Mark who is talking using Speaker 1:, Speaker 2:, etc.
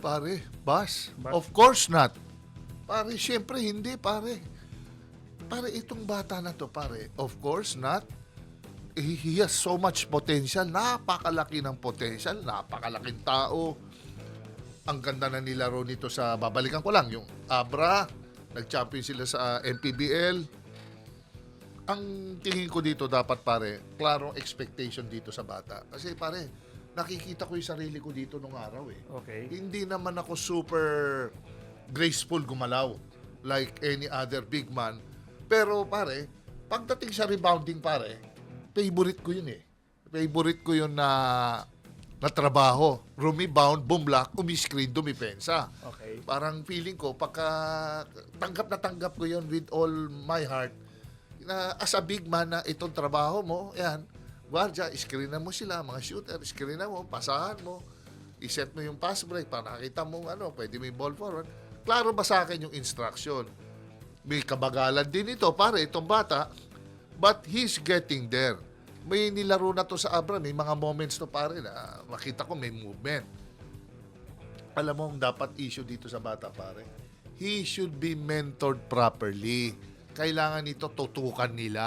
Speaker 1: pare, Bas.
Speaker 2: But,
Speaker 1: Of course not. Pare, syempre hindi, pare. Pare, itong bata na to, pare, of course not. He has so much potential. Napakalaki ng potential. Napakalaking tao. Ang ganda na nilaro nito sa, babalikan ko lang, yung Abra, nag-champion sila sa MPBL. Ang tingin ko dito dapat, pare, klarong expectation dito sa bata. Kasi, pare, nakikita ko yung sarili ko dito nung araw eh.
Speaker 2: okay.
Speaker 1: Hindi naman ako super graceful gumalaw like any other big man. Pero, pare, pagdating sa rebounding, pare, favorite ko yun eh. Favorite ko yun na trabaho. Rebound, bumlock, umiscreen, dumipensa.
Speaker 2: Okay.
Speaker 1: Parang feeling ko, pagka tanggap ko yun with all my heart, na as a big man na itong trabaho mo, yan, guardia, screenan mo sila, mga shooter, screenan mo, pasahan mo, iset mo yung pass break, para nakita mo, pwede may ball forward. Klaro ba sa akin yung instruction? May kabagalan din ito, pare, itong bata, but he's getting there. May nilaro na to sa Abra, may mga moments to pare na makita ko may movement. Alam mo ang dapat issue dito sa bata pare? He should be mentored properly. Kailangan ito tutukan nila.